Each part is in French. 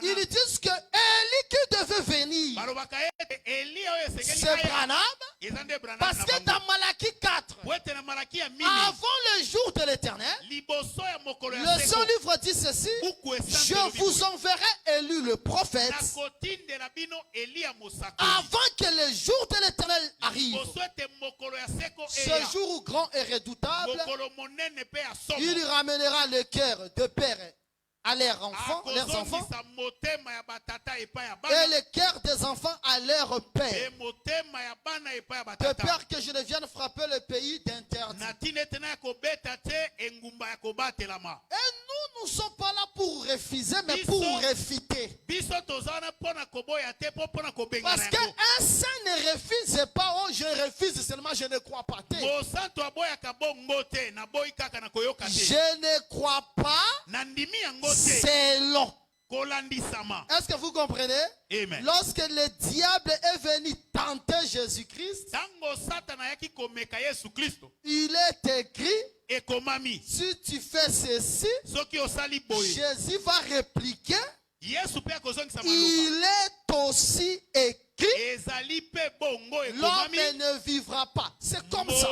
Ils disent que Élie qui devait venir, c'est Branham, parce que dans Malachie 4, avant le jour de l'Éternel, le Saint-Livre dit ceci: je vous enverrai Élie le prophète avant que le jour de l'Éternel arrive. Ce jour grand et redoutable, il ramènera le cœur de père à leurs enfants, et le cœur des enfants à leur père, de peur que je ne vienne frapper le pays d'interdit. Et nous ne sommes pas là pour refuser, mais pour réfuter. Parce qu'un saint ne refuse pas: oh, je refuse seulement, je ne crois pas. Je ne crois pas, c'est long. Est-ce que vous comprenez? Amen. Lorsque le diable est venu tenter Jésus-Christ, il est écrit: si tu fais ceci, Jésus va répliquer: il est aussi écrit, l'homme ne vivra pas. C'est comme ça.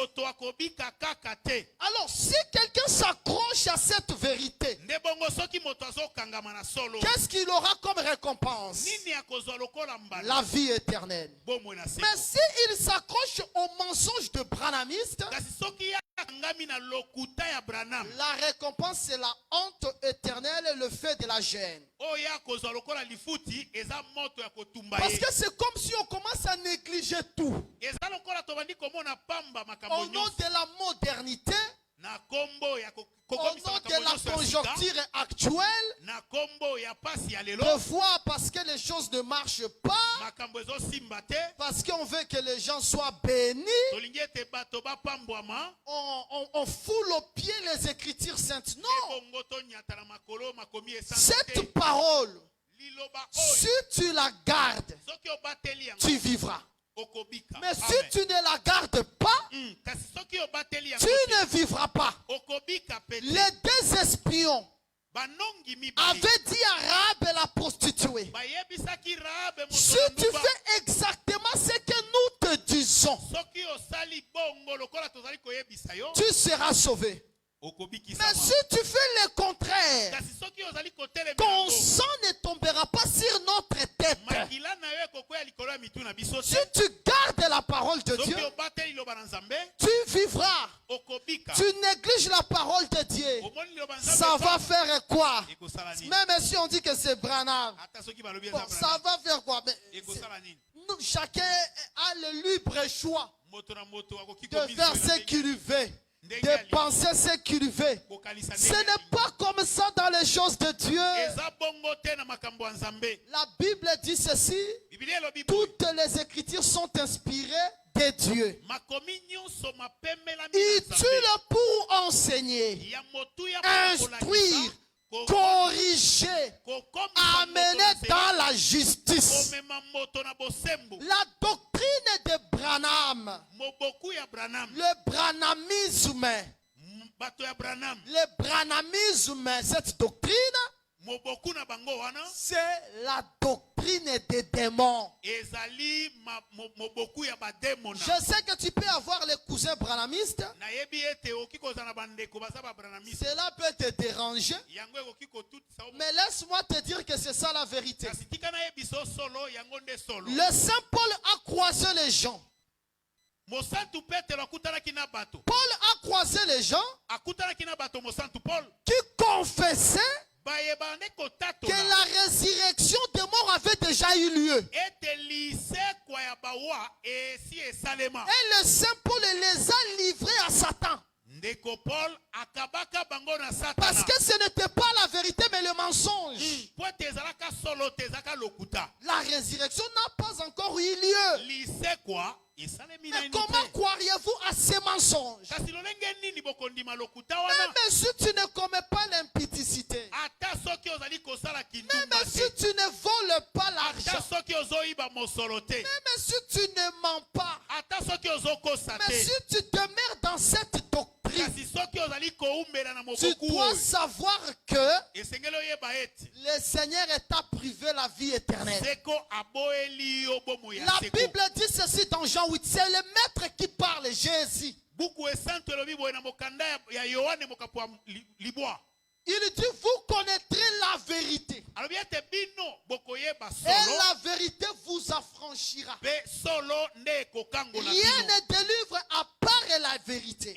Alors, si quelqu'un s'accroche à cette vérité, qu'est-ce qu'il aura comme récompense? La vie éternelle. Mais s'il s'accroche au mensonge de branhamiste, la récompense, c'est la honte éternelle et le fait de la gêne. Parce que c'est comme si on commence à négliger tout. Au nom de la modernité, au nom de la conjoncture actuelle, de fois parce que les choses ne marchent pas, parce qu'on veut que les gens soient bénis, on foule aux pieds les Écritures saintes. Non. Cette parole, si tu la gardes, tu vivras. Mais si tu ne la gardes pas, tu ne vivras pas. Les deux espions avaient dit à Rahab la prostituée: si tu fais exactement ce que nous te disons, tu seras sauvé. Mais si tu fais le contraire, ton sang ne tombera pas sur notre tête. Si tu gardes la parole de Dieu, tu vivras. Tu négliges la parole de Dieu, ça va faire quoi? Même si on dit que c'est Branham, bon, ça va faire quoi? Nous, chacun a le libre choix de faire ce qu'il veut, de penser ce qu'il veut. Ce n'est pas comme ça dans les choses de Dieu. La Bible dit ceci: toutes les Écritures sont inspirées de Dieu, utiles pour enseigner, instruire, corriger, amener dans la justice. La doctrine de Branham, le branhamisme, cette doctrine, c'est la doctrine des démons. Je sais que tu peux avoir les cousins branhamistes. Cela peut te déranger, mais laisse-moi te dire que c'est ça la vérité. Le Saint Paul a croisé les gens. Paul a croisé les gens qui confessaient que la résurrection des morts avait déjà eu lieu. Et le Saint Paul les a livrés à Satan. Parce que ce n'était pas la vérité mais le mensonge. La résurrection n'a pas encore eu lieu. Mais comment croiriez-vous à ces mensonges? Même si tu ne commets pas l'impudicité, même si tu ne voles pas l'argent, même si tu ne mens pas, mais si tu demeures dans cette doctrine, tu dois savoir que le Seigneur t'a privé la vie éternelle. La Bible dit ceci dans Jean 8. C'est le maître qui parle, Jésus. Il dit, vous connaîtrez la vérité. Et la vérité vous affranchira. Rien ne délivre à part la vérité.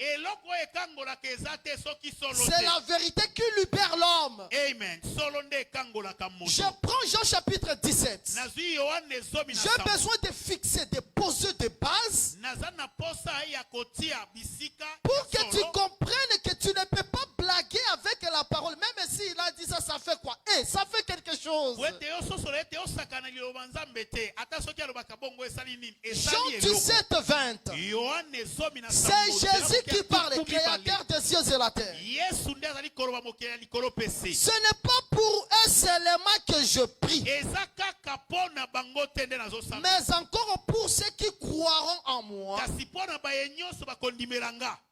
C'est la vérité qui libère l'homme. Je prends Jean chapitre 17. J'ai besoin de fixer, de poser des bases pour que tu comprennes que tu ne peux pas blaguer avec la parole. Même s'il a dit ça, ça fait quoi? Ça fait quelque chose. Jean 17, 20. C'est Jésus qui parle, créateur des cieux et la terre. Ce n'est pas pour eux seulement que je prie, mais encore pour ceux qui croiront en moi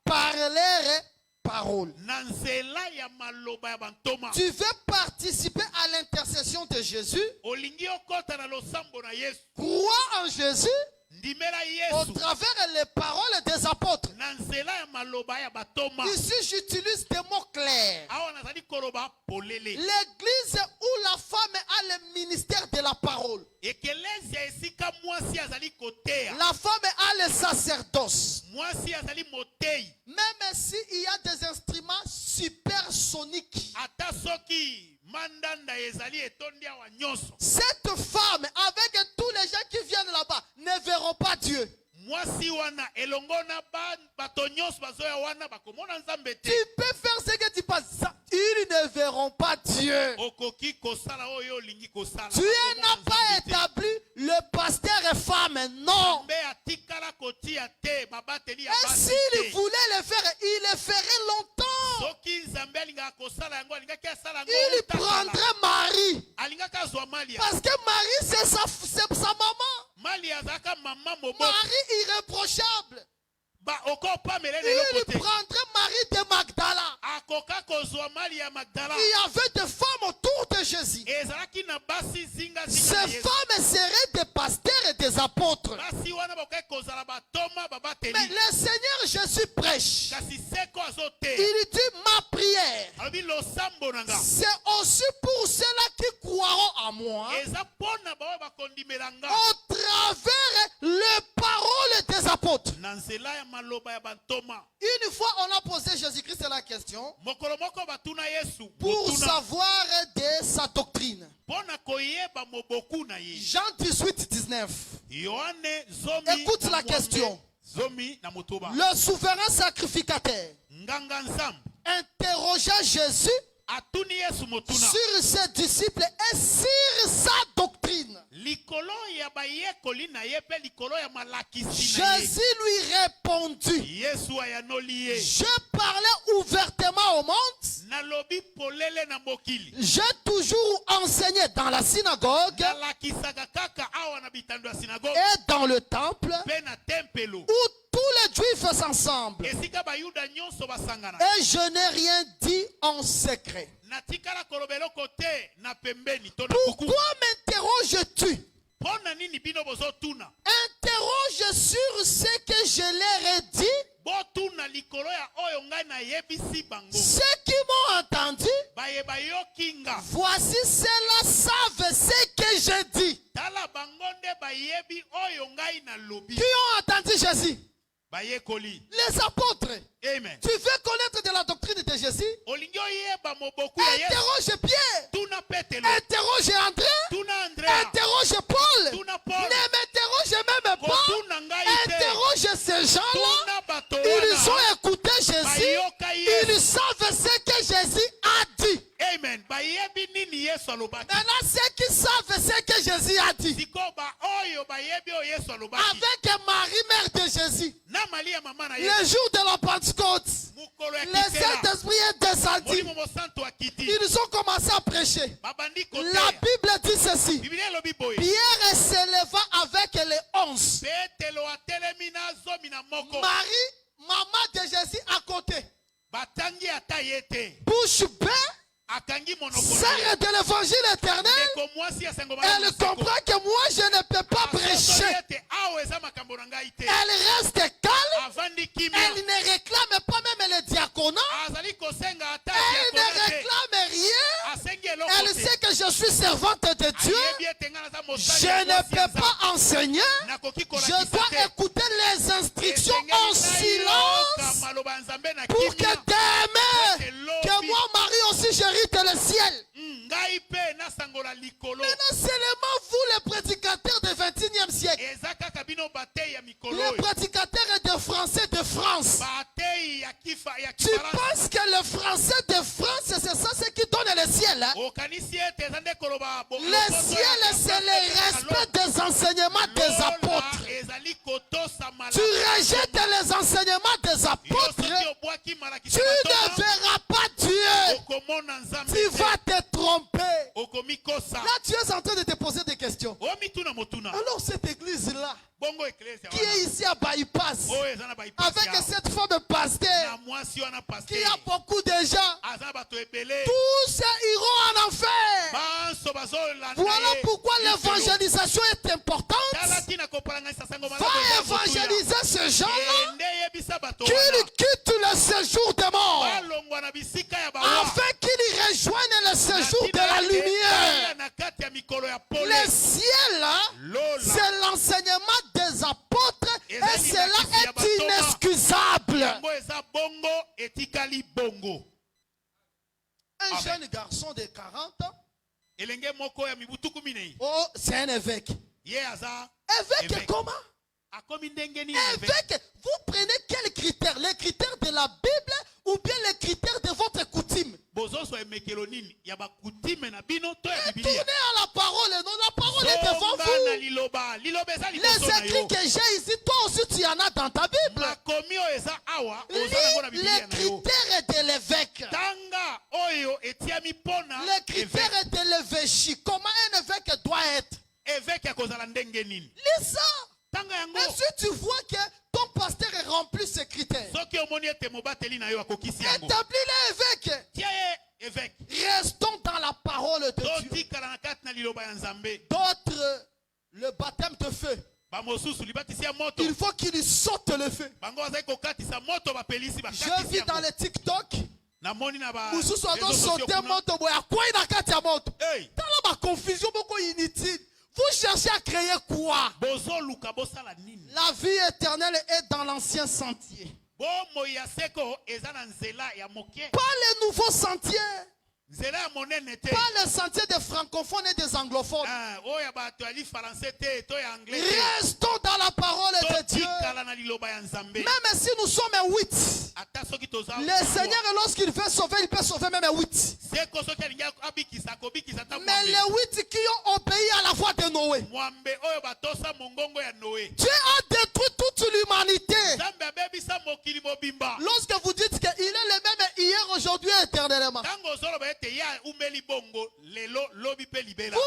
par leur parole. Tu veux participer à l'intercession de Jésus? Crois en Jésus au travers les paroles des apôtres. Ici, j'utilise des mots clairs. L'église où la femme a le ministère de la parole. La femme a le sacerdoce. Même s'il y a des instruments supersoniques, cette femme, avec tous les gens qui viennent là-bas, ne verront pas Dieu. Tu peux faire ce que tu penses. Ils ne verront pas Dieu. Dieu n'a pas établi le pasteur et femme, non. Et s'il voulait le faire, il le ferait longtemps. Il prendrait Marie. Parce que Marie, c'est sa maman. Marie irréprochable. Il prendrait Marie de Magdala. Il y avait des femmes autour de Jésus. Ces femmes seraient des pasteurs et des apôtres. Mais le Seigneur Jésus prêche. Il dit ma prière, c'est aussi pour ceux-là qui croiront en moi au travers les paroles des apôtres. Une fois on a posé Jésus-Christ la question pour savoir de sa doctrine. Jean 18, 19. Écoute la question. Le souverain sacrificateur interrogea Jésus sur ses disciples et sur sa doctrine. Jésus lui répondit, je parlais ouvertement au monde. J'ai toujours enseigné dans la synagogue et dans le temple où tous les Juifs ensemble. Et je n'ai rien dit en secret. Pourquoi m'interroges-tu? Interroge sur ce que je leur ai dit. Ceux qui m'ont entendu, voici ceux-là savent ce que je dis. Qui ont entendu Jésus? Les apôtres. Amen. Tu veux connaître de la doctrine de Jésus? Interroge Pierre. Interroge André. Interroge Paul. Ne m'interroge même pas. Interroge ces gens-là. Ils ont écouté Jésus. Ils savent ce que Jésus a dit. Amen. Maintenant, ceux qui savent ce que Jésus a dit, avec Marie, mère de Jésus, le jour de la Pentecôte, le Saint-Esprit est descendu. Ils ont commencé à prêcher. La Bible dit ceci. Pierre s'éleva avec les 11. Marie, maman de Jésus, à côté. Bouche bée. sœur de l'évangile éternel, elle comprend que moi je ne peux pas prêcher. Elle reste calme. Elle ne réclame pas même le diaconat. Elle ne réclame rien. Elle sait que je suis servante de Dieu. Je ne peux pas enseigner. Je dois écouter les instructions en silence pour que demain, que moi, Marie aussi, j'hérite le ciel. Maintenant, seulement vous, les prédicateurs du 21e siècle, les prédicateurs de français de France, tu penses que le français de France, c'est ça ce qui donne le ciel, hein? Le ciel, c'est le respect des enseignements des apôtres. Tu rejettes les enseignements des apôtres, tu ne verras pas Dieu. Tu vas te tromper. Là, tu es en train de te poser des questions. Alors, cette église-là, qui est ici à Bypass, avec cette femme pasteur, qui a beaucoup de gens, tous iront en enfer. Voilà pourquoi l'évangélisation est importante. Va évangéliser ces gens-là, qu'ils quittent le séjour de mort, afin qu'ils rejoignent le séjour de la lumière. Le ciel, c'est l'enseignement des apôtres et cela est inexcusable. Un jeune garçon de 40 ans, oh, c'est un évêque. Évêque comment? Évêque, vous prenez quels critères? Les critères de la Bible ou bien les critères de votre coutume? Tournez à la parole, non, la parole est devant vous. Les écrits que j'ai ici, toi aussi tu en as dans ta Bible. Les critères de l'évêque. Les critères de l'évêché. Comment un évêque doit être? Lis ça. Et si tu vois que ton pasteur remplit ces critères, établis-les évêques. Restons dans la parole de Dieu. D'autres, le baptême de feu, il faut qu'il saute le feu. Je vis dans les TikTok. Confusion beaucoup inutile. Vous cherchez à créer quoi? La vie éternelle est dans l'ancien sentier. Pas les nouveaux sentiers. Pas le sentier des francophones et des anglophones. Restons dans la parole de Dieu. Même si nous sommes 8, le Seigneur, lorsqu'il veut sauver, il peut sauver même 8. Mais les 8 qui ont obéi à la voix de Noé, Dieu a détruit toute l'humanité. Lorsque vous dites qu'il est le même hier, aujourd'hui et éternellement, vous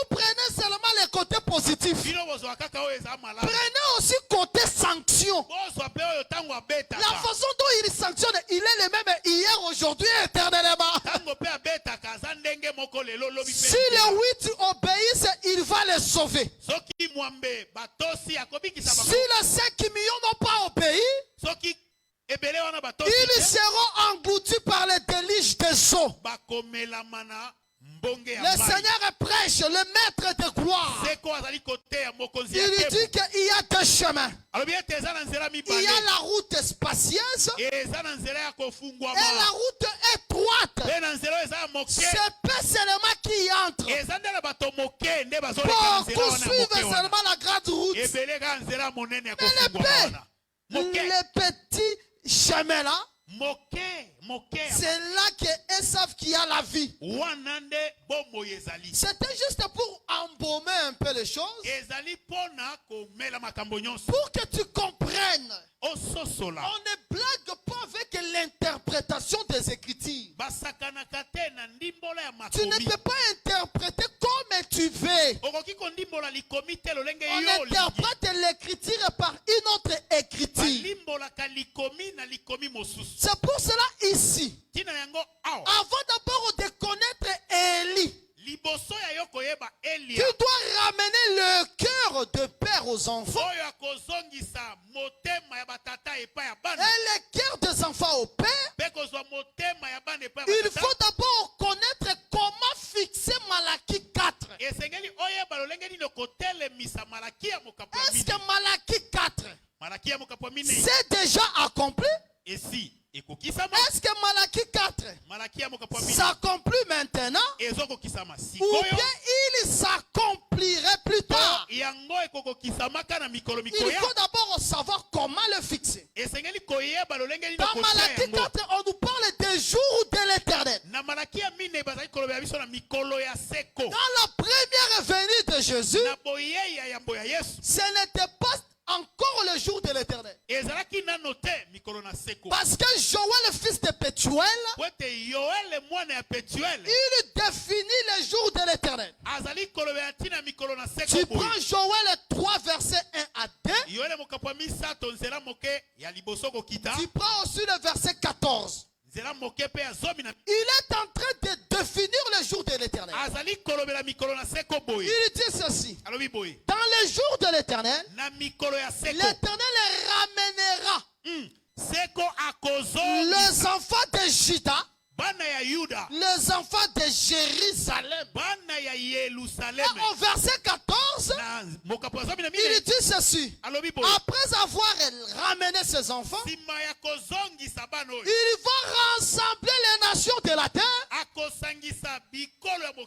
prenez seulement les côtés positifs. Prenez aussi côté sanction. La façon dont il sanctionne, il est le même hier, aujourd'hui et éternellement. Si les 8 obéissent, il va les sauver. Si les 5 millions n'ont pas obéi, ils seront engloutis par les déluges des eaux. Le Seigneur prêche, le maître de gloire. Il dit qu'il y a deux chemins. Il y a la route spacieuse et la route étroite. C'est pas seulement qui entre pour suivre seulement la grande route. Mais les petits chemins là, c'est là qu'ils savent qu'il y a la vie. C'était juste pour embaumer un peu les choses, pour que tu comprennes. On ne blague pas avec l'interprétation des Écritures. Tu ne peux pas interpréter comme tu veux. On interprète l'Écriture par une autre Écriture. C'est pour cela ici, avant d'abord de connaître qui doit ramener le cœur de père aux enfants et le cœur des enfants au père, il faut d'abord connaître comment fixer Malachie 4. Est-ce que Malachie 4 c'est déjà accompli? Est-ce que Malachie 4 s'accomplit maintenant? Ou bien il s'accomplirait plus tard? Il faut d'abord savoir comment le fixer. Dans Malachie 4, on nous parle des jours de l'éternel. Dans la première venue de Jésus, ce n'était pas encore le jour de l'éternel. Parce que Joël, le fils de Pétuel, il définit le jour de l'éternel. Tu prends Joël 3, verset 1 à 2. Tu prends aussi le verset 14. Il est en train de définir le jour de l'éternel. Il dit ceci. Dans le jour de l'éternel, l'éternel ramènera les enfants de Juda, les enfants de Jérusalem. Au verset 14, il dit ceci. Après avoir ramené ses enfants, il va rassembler les nations de la terre.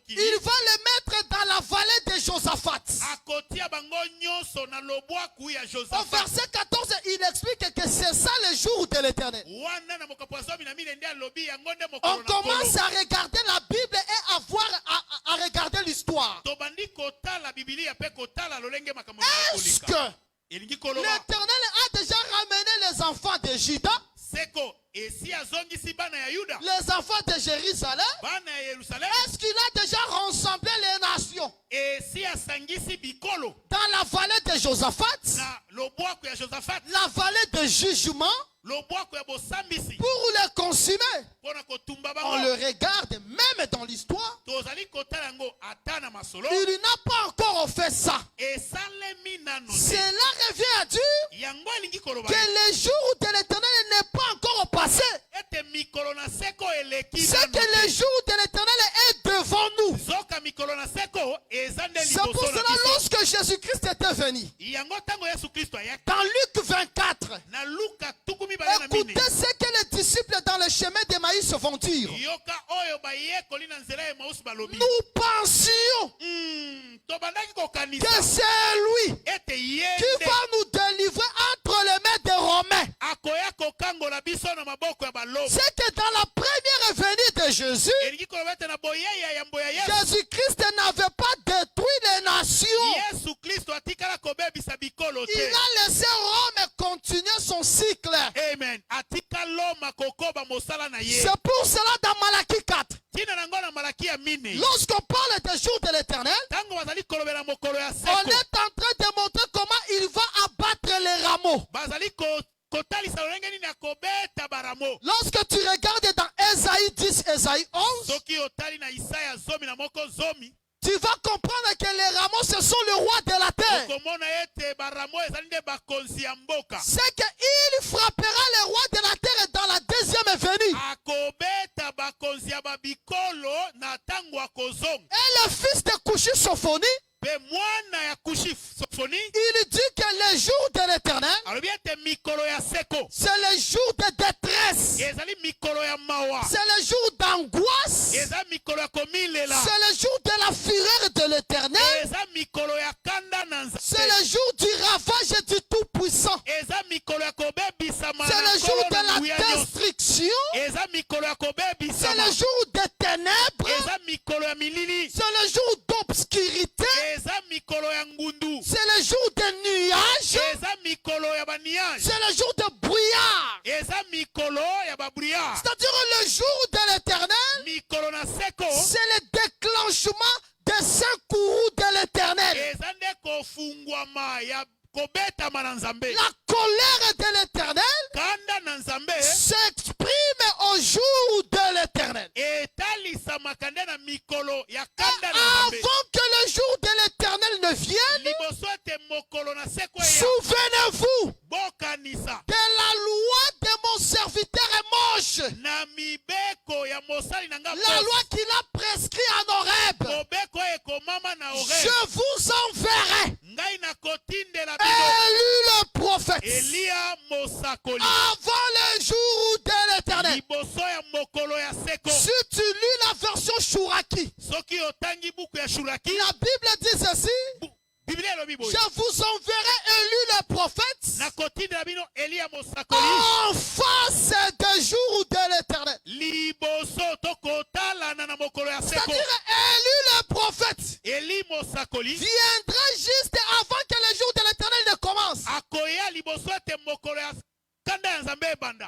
Il va les mettre dans la vallée de Josaphat. Au verset 14, il explique que c'est ça le jour de l'éternel. On commence à regarder la Bible et à regarder l'histoire. Est-ce que l'éternel a déjà ramené les enfants de Juda, les enfants de Jérusalem? Est-ce qu'il a déjà rassemblé les nations dans la vallée de Josaphat, la vallée de jugement, pour les consumer? On le regarde même dans l'histoire. Il n'a pas encore fait ça. Cela revient à dire que le jour de l'éternel n'est pas encore passé. C'est que le jour de l'éternel est devant nous. C'est pour cela lorsque Jésus-Christ était venu, dans Luc 24, écoutez ce que les disciples dans le chemin d'Emmaüs vont dire. Nous pensions que c'est lui qui va nous délivrer entre les mains des Romains. C'est que dans la première venue de Jésus, Jésus-Christ n'avait pas détruit les nations. Il a laissé Rome continuer son cycle. Amen. C'est pour cela dans Malachie 4, lorsqu'on parle des jours de l'éternel, on est en train de montrer comment il va abattre les rameaux. Lorsque tu regardes dans Ésaïe 10, Ésaïe 11, tu vas comprendre que les rameaux, ce sont le roi de la terre. C'est qu'il frappera le roi de la terre dans la deuxième venue. Et le fils de Cushi Sophonie, il dit que le jour de l'éternel, c'est le jour de détresse, c'est le jour d'angoisse, c'est le jour de la fureur de l'éternel, c'est le jour du ravage du Tout-Puissant, c'est le jour de la destruction, c'est le jour des ténèbres, c'est le jour d'obscurité, c'est le jour des nuages, c'est le jour de brouillard. C'est-à-dire le jour de l'éternel, c'est le déclenchement des 5 courroux de l'éternel. La colère de l'éternel s'exprime au jour de l'éternel. À je vous enverrai élu le prophète avant le jour de l'Éternel. Si tu lis la version Shuraki, la Bible dit ceci: je vous enverrai élu le prophète en face des jours de l'Éternel. C'est-à-dire, élu le prophète viendra juste avant que le jour de l'Éternel ne commence.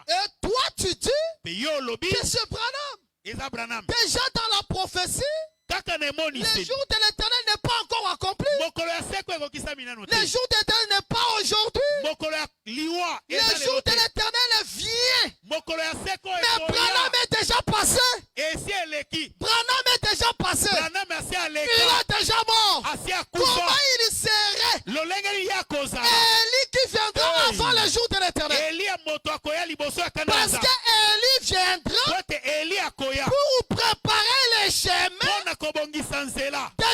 Et toi tu dis que c'est Branham. Déjà dans la prophétie, le jour de l'Éternel n'est pas encore accompli. Le jour de l'Éternel n'est pas aujourd'hui. Le jour de l'Éternel vient. Mais Branham est déjà passé. Branham est déjà passé. Il est déjà mort. Comment il serait Élie qui viendra avant le jour de l'Éternel? Parce que Élie viendra pour préparer le chemin de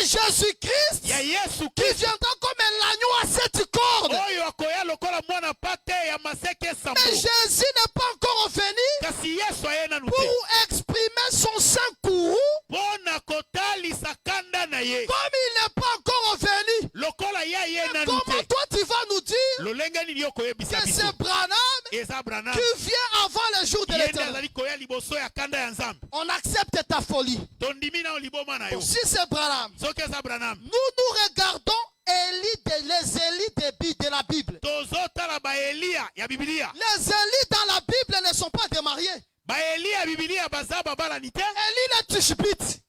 Jésus-Christ qui viendra comme l'agneau à 7 cornes. Mais Jésus n'est pas encore venu pour exprimer son saint courroux. Comme il n'est pas encore venu, comment toi tu vas nous dire que c'est Branham qui vient avant le jour de l'Éternel? On accepte ta folie. Si c'est Branham, nous regardons les Élis de la Bible. Les Élis dans la Bible ne sont pas démariés.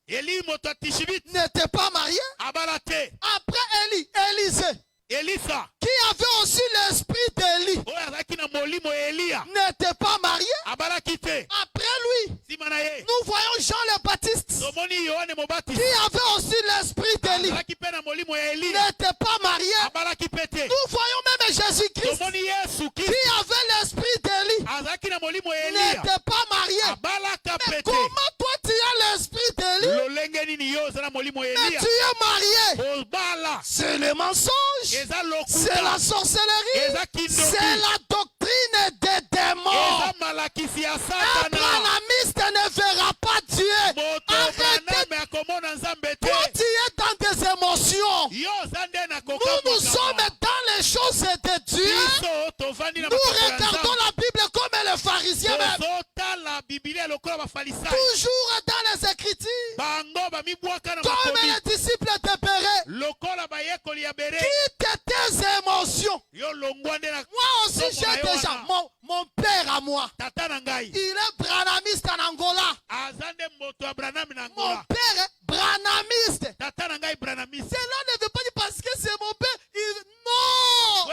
Élie le Tishbite n'était pas marié. Après Élie, Élisa, qui avait aussi l'esprit d'Élie, n'était pas marié. Après lui, nous voyons Jean le Baptiste, qui avait aussi l'esprit d'Élie, n'était pas marié. Nous voyons même Jésus-Christ, qui avait l'esprit d'Élie, n'était pas marié. Mais comment toi tu as l'esprit d'Élie, mais tu es marié? C'est le mensonge, c'est la sorcellerie, c'est la doctrine des démons. Un branhamiste ne verra pas Dieu. Arrêtez. Toi tu es dans des émotions. Nous sommes dans les choses de Dieu. Nous regardons la Bible comme les pharisiens même. Toujours dans les Écritures. Comme les disciples de Béret. Quitte tes émotions. Moi aussi j'ai déjà mon père à moi. Il est branhamiste en Angola. Mon père est branhamiste. Cela ne veut pas dire parce que c'est mon père. Non.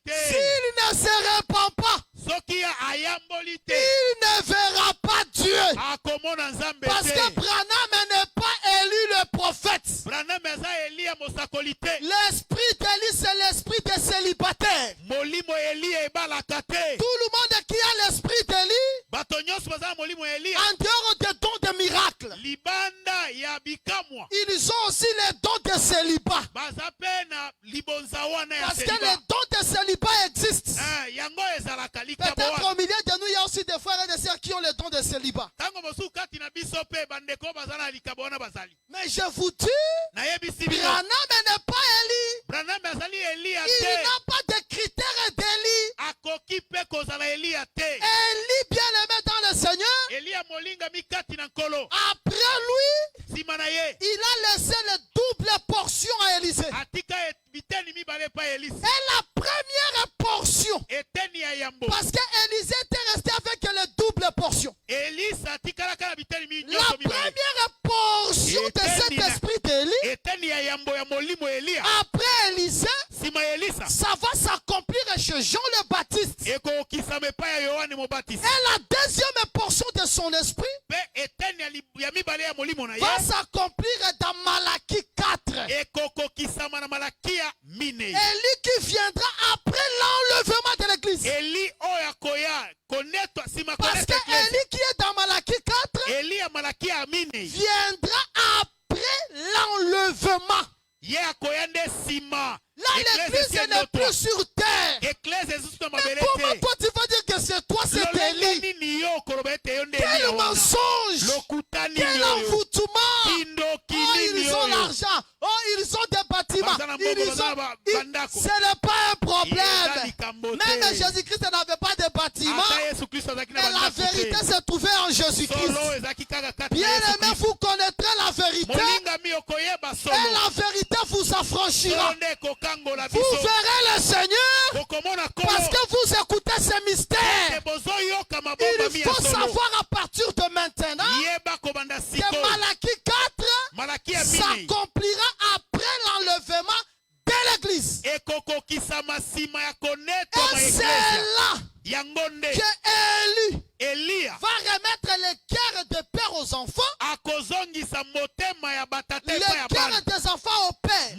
S'il ne se répand pas, il ne verra pas Dieu. Parce que Branham n'est pas élu le prophète. L'esprit d'Élie, c'est l'esprit des célibataires. Tout le monde qui a l'esprit d'Élie, en dehors des dons de miracles, ils ont aussi les dons de célibat. Parce que les dons de célibat existent. Peut-être au milieu de nous, il y a aussi des frères et des sœurs qui ont les dons de célibat. Mais je vous dis, Branham n'est pas Élie. Il n'a pas de critères d'Élie. Élie bien-aimé dans le Seigneur, après lui, il a laissé la double portion à Élisée. Et la première portion, parce qu'Élisée était resté avec les doubles portions. La première portion de cet esprit d'Élie, après Élisée, ça va s'accomplir chez Jean le Baptiste. Et la deuxième portion de son esprit va s'accomplir dans Malachie 4. Élie qui viendra après l'enlèvement de l'église. Là, l'église n'est plus sur terre. Mais comment toi tu vas dire que c'est toi, c'est Élie? Quel mensonge! Quel envoûtement! Oh, ils ont l'argent. Oh, ils ont des bâtiments. Ce n'est pas un problème. Même Jésus-Christ n'avait pas de bâtiment. Mais la vérité se trouvait en Jésus-Christ. Bien aimé, vous connaîtrez la vérité. Et la vérité vous affranchira. Vous verrez le Seigneur parce que vous écoutez ces mystères. Il faut savoir à partir de maintenant que Malachie 4 s'accomplira après l'enlèvement de l'église. Et c'est là que Élie va remettre les cœurs de père aux enfants, les cœurs des enfants au père.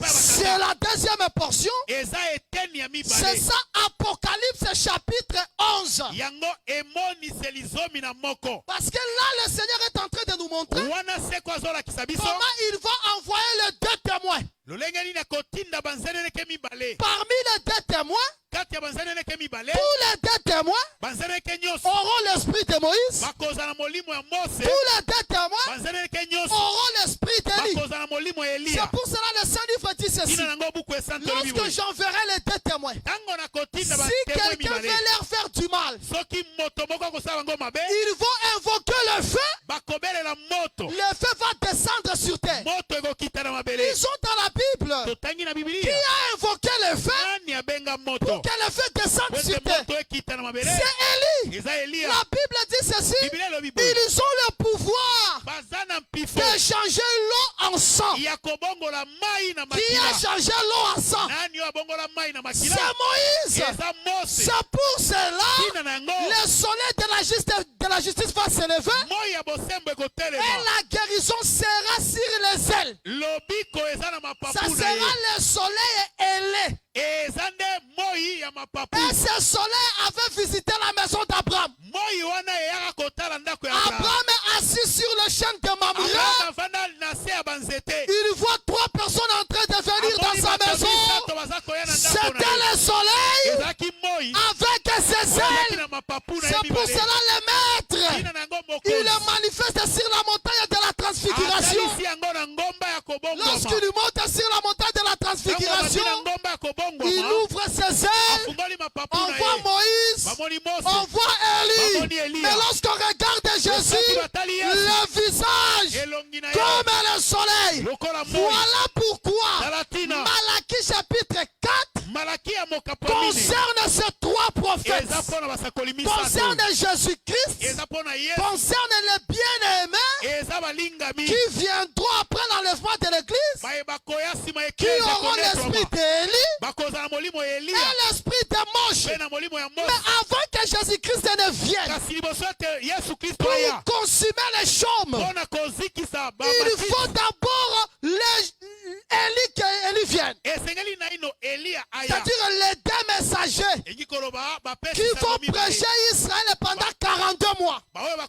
C'est la deuxième portion. C'est ça, Apocalypse chapitre 11. Parce que là, le Seigneur est en train de nous montrer comment il va envoyer les deux témoins. Parmi les deux témoins, tous les deux témoins auront l'esprit de Moïse. Tous les deux témoins auront l'esprit d'Élie. C'est pour cela le Saint-Livre dit ceci. Lorsque j'enverrai les deux témoins, si quelqu'un veut leur faire du mal, ils vont invoquer le feu. Le feu va descendre sur terre. Ils sont dans la Bible. Qui a invoqué le feu pour que le feu descende sur terre? C'est Élie. La Bible dit ceci. Ils ont le pouvoir de changer l'eau en sang. Qui a changé l'eau en sang? C'est Moïse. C'est pour cela le soleil de la justice va s'élever et la guérison sera sur les ailes. Ça sera le soleil ailé. Et ce soleil avait visité la maison d'Abraham. Abraham est assis sur le chêne de Mamré. Il voit trois personnes en train de venir dans sa maison. C'était le soleil avec ses ailes. C'est pour cela le maître, il est manifeste sur la montagne de la transfiguration. Lorsqu'il monte sur la montagne de la transfiguration, il ouvre ses ailes, on voit Moïse, on voit Élie. Mais lorsqu'on regarde Jésus, le visage comme le soleil. Voilà pourquoi Malachie chapitre 4 concerne ces trois prophètes, concerne Jésus-Christ, concerne les bien-aimés qui viendront après l'enlèvement de l'église, qui auront l'esprit d'Élie et l'esprit de Moïse. Mais avant que Jésus-Christ ne vienne pour consumer les chaumes, il faut d'abord Élie vienne. C'est-à-dire les deux messagers qui vont prêcher Israël pendant 42 mois. Pendant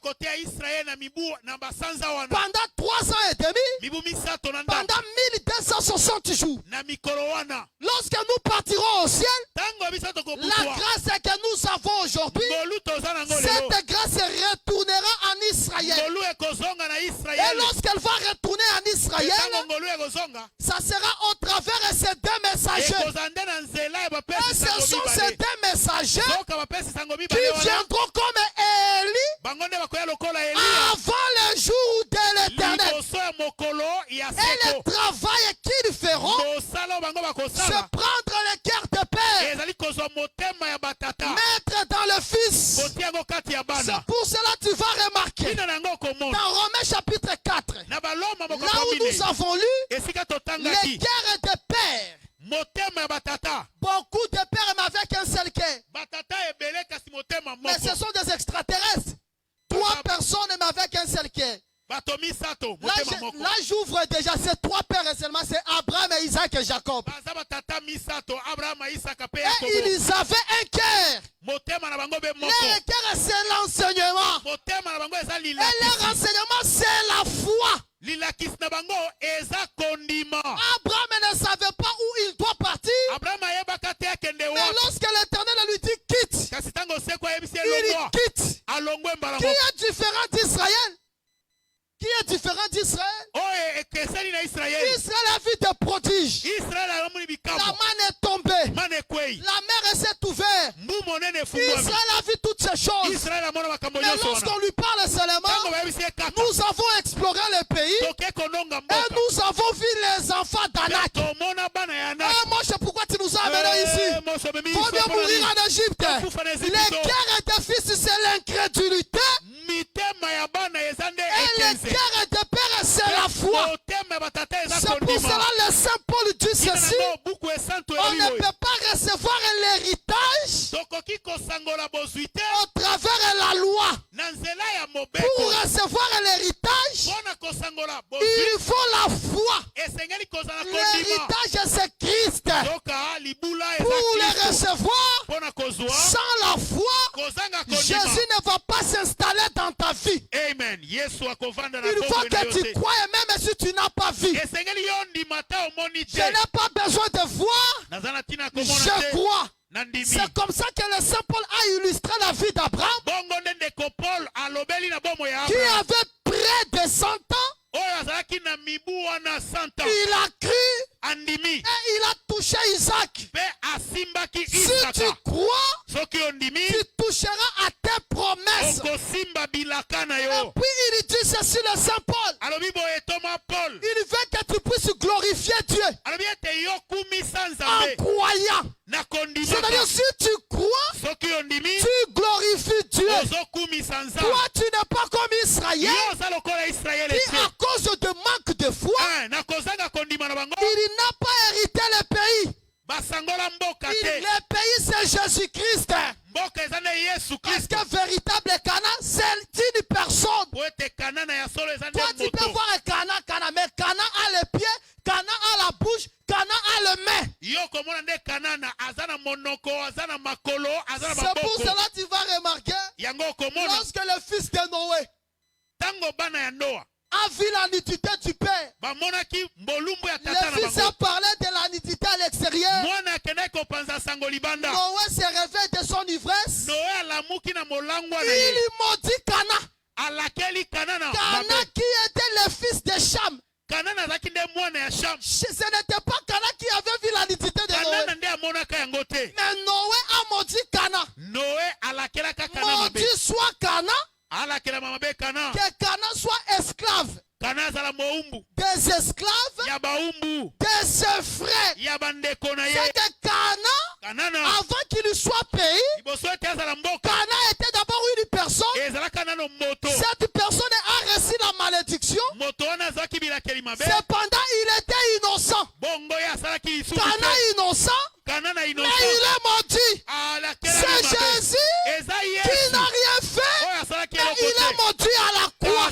3 ans et demi. Pendant 1260 jours. Lorsque nous partirons au ciel, la grâce que nous avons aujourd'hui, cette grâce retournera en Israël. Et lorsqu'elle va retourner en Israël, ça sera au travers de ces deux messagers. Et ce sont ces deux messagers qui viendront comme Élie avant le jour de l'éternel. Et le travail qu'ils feront, c'est prendre le cœur de père, mettre dans le fils. C'est pour cela que tu vas remarquer dans Romains chapitre 4, là où nous avons lu les cœurs de père. Beaucoup de pères mais avec un seul cœur. Mais ce sont des extraterrestres. 3 personnes mais avec un seul cœur. Là, j'ouvre déjà ces 3 pères et seulement c'est Abraham, Isaac et Jacob. Et ils avaient un cœur. Leur cœur c'est l'enseignement. Et leur enseignement c'est la foi. Abraham ne savait pas où il doit partir. Mais lorsque l'Éternel lui dit quitte, il quitte. Qui est différent d'Israël? Qui est différent d'Israël? Israël a vu des prodiges. La manne est tombée. La mer s'est ouverte. Israël a vu toutes ces choses. Mais lorsqu'on lui parle seulement, nous avons exploré le pays et nous avons vu les enfants d'Anak. Moi, je sais pourquoi tu nous as amenés ici. Faut bien mourir en Égypte. Les guerres des fils, c'est l'incrédulité. Et les guerres des pères, c'est la foi. C'est pour cela que le Saint Paul dit ceci. On ne peut pas recevoir l'héritage au travers de la loi. Pour recevoir l'héritage, il faut la foi. L'héritage, c'est Christ. Pour le recevoir, sans la foi, Jésus ne va pas s'installer dans ta vie. Amen. Il faut que tu crois, et même si tu n'as pas vu. Je n'ai pas besoin de voir. Je crois. C'est comme ça que le Saint Paul a illustré la vie d'Abraham, qui avait près de 100 ans. Il a cru et il a touché Isaac. Si tu crois, tu toucheras à tes promesses. Et puis il dit ceci, le Saint Paul. Il veut que tu puisses glorifier Dieu en croyant. C'est-à-dire, si tu crois, tu glorifies Dieu. Toi, tu n'es pas comme Israël, qui à cause de manque de foi, il n'a pas hérité le pays. Le pays, c'est Jésus-Christ. Parce que véritable Cana, c'est une personne. Toi, tu peux voir Cana, mais Cana a les pieds, Cana a la bouche, Cana a le main. C'est pour cela que tu vas remarquer, lorsque le fils de Noé a vu la nudité du père, le fils a parlé de la nudité à l'extérieur. Noé se réveille de son ivresse. Il maudit Cana. Cana qui était le fils de Cham. Ce n'était pas Cana qui avait vu la nudité de Noé. Mais Noé a maudit Cana. Maudit soit Cana. Que Cana soit esclave. Des esclaves de ses frères. C'est que Cana, avant qu'il soit payé, Cana était d'abord une personne. Cette personne a reçu la malédiction. Cependant, il était innocent. Cana innocent, mais il est maudit. C'est Jésus qui n'a rien fait, mais il est maudit à la croix.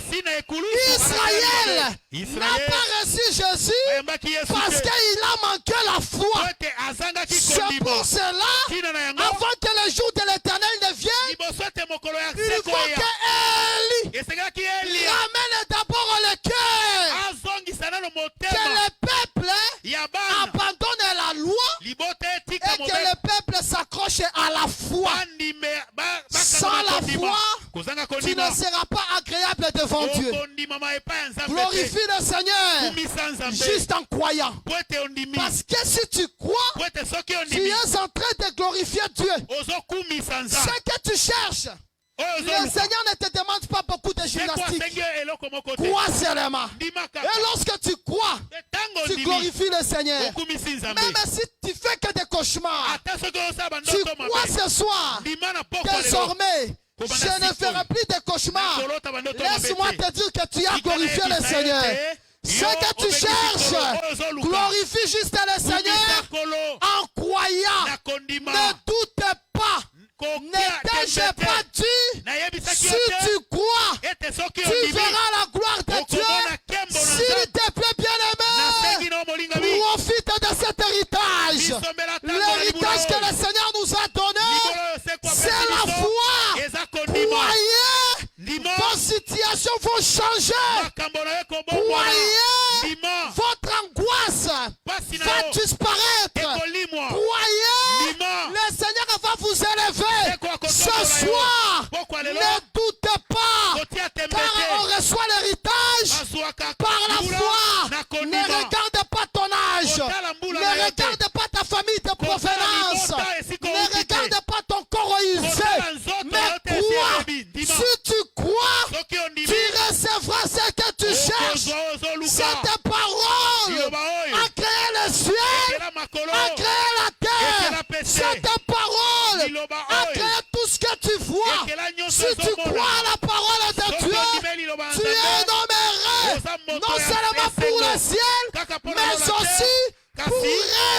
Israël n'a pas reçu Jésus parce qu'il a manqué la foi. C'est pour cela, avant que le jour de l'Éternel ne vienne, il faut que Élie ramène d'abord le cœur, que le peuple abandonne la loi et que le peuple s'accroche à la foi. Sans la foi, tu ne seras pas agréable devant Dieu. Glorifie le Seigneur juste en croyant. Parce que si tu crois, tu es en train de glorifier Dieu. Ce que tu cherches, le Seigneur ne te demande pas beaucoup de gymnastique. Crois seulement. Et lorsque tu crois, tu glorifies le Seigneur. Même si tu fais que des cauchemars, tu crois ce soir, désormais, je ne ferai plus de cauchemars. Laisse-moi te dire que tu as glorifié le Seigneur. Ce que tu cherches, glorifie juste le Seigneur en croyant. Ne doute pas. Ne t'ai-je pas dit, si tu crois, tu verras la gloire de Dieu. S'il te plaît, bien-aimé, profite de cet héritage. L'héritage que le Seigneur nous a donné, c'est la foi. Croyez, vos situations vont changer. Croyez, votre angoisse va disparaître. Croyez, le Seigneur va vous élever. Ce soir, ne doutez pas, car on reçoit l'héritage par la foi. Ne regarde pas ton âge, ne regarde pas ta famille de provenance, ne regarde pas ton corps usé, mais crois. Si tu crois, tu recevras ce que tu cherches. Cette parole a créé le ciel, a créé la terre. Cette parole a créé tout ce que tu vois. Si tu crois à la parole de Dieu, tu es nommé non seulement pour le ciel, mais aussi pour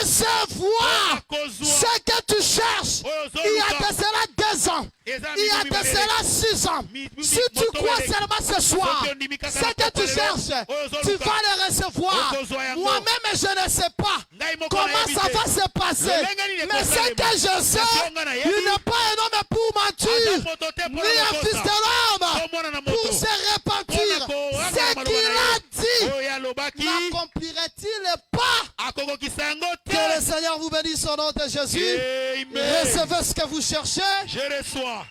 recevoir ce que tu cherches. Il y a de cela 2 ans. Il y a de cela 6 ans. Si tu crois seulement ce soir, ce que tu cherches, tu vas le recevoir. Moi-même, je ne sais pas comment ça va se passer. Mais ce que je sais, il n'est pas un homme pour mentir, ni un fils de l'homme pour se repentir. Ce qu'il a dit, n'accomplirait-il pas? Que le Seigneur vous bénisse au nom de Jésus. Recevez ce que vous cherchez. Je reçois.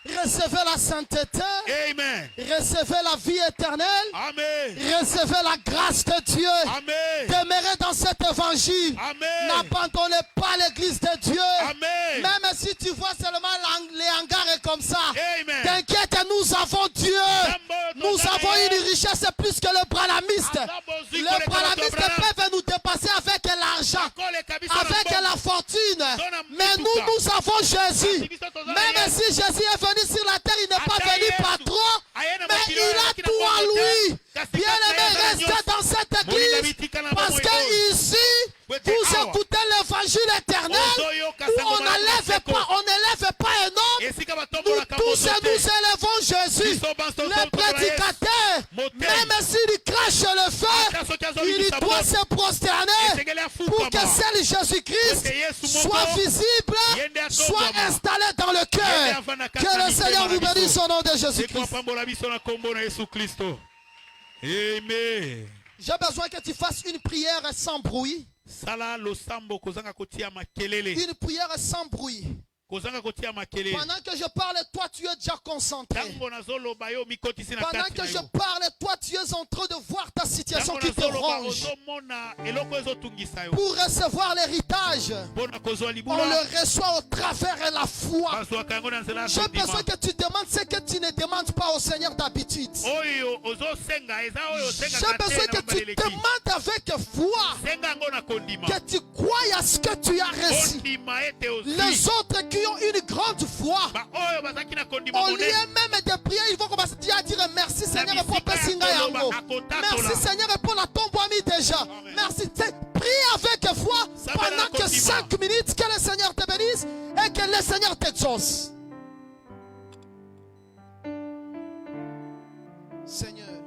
Recevez la sainteté. Amen. Recevez la vie éternelle. Amen. Recevez la grâce de Dieu. Amen. Demeurez dans cet évangile. Amen. N'abandonnez pas l'église de Dieu. Amen. Même si tu vois seulement les hangars comme ça. Amen. T'inquiète, nous avons Dieu. Nous avons une richesse plus que le branamiste. Le branamiste peut nous dépasser avec l'argent, avec la fortune. Mais nous avons Jésus. Même si Jésus est venu sur la terre, il n'est pas venu par trop, mais il a tout en lui. Bien-aimé, restez dans cette église, parce que ici, vous écoutez l'évangile éternel, où on n'élève pas un homme. Nous tous nous élevons Jésus. Le prédicateur, même s'il crache le feu, il doit se prosterner pour que celle Jésus-Christ soit visible, soit installé dans le cœur. Que le Seigneur vous bénisse au nom de Jésus-Christ. Amen. J'ai besoin que tu fasses une prière sans bruit. Une prière sans bruit. Pendant que je parle, toi tu es déjà concentré. Pendant que je parle, toi tu es en train de voir ta situation qui te ronge. Pour recevoir l'héritage, on le reçoit au travers de la foi. J'ai besoin que tu demandes ce que tu ne demandes pas au Seigneur d'habitude. J'ai besoin que tu demandes avec foi, que tu crois à ce que tu as reçu. Les autres qui ont une grande foi, au lieu même de prier, ils vont commencer à dire merci Seigneur pour Pessinga Yango. Merci Seigneur pour la tombe ami déjà. Merci. Prie avec foi pendant que 5 minutes, que le Seigneur te bénisse et que le Seigneur t'exauce. Seigneur,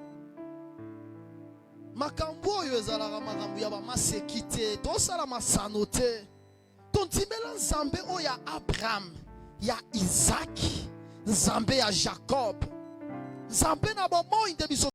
makambo yo ezalaka makambo ya bamasekite tosala masano te. Tondimela nzambe oyo ya Abraham, ya Isaac, nzambe ya Jacob, nzambe na bomoi nde biso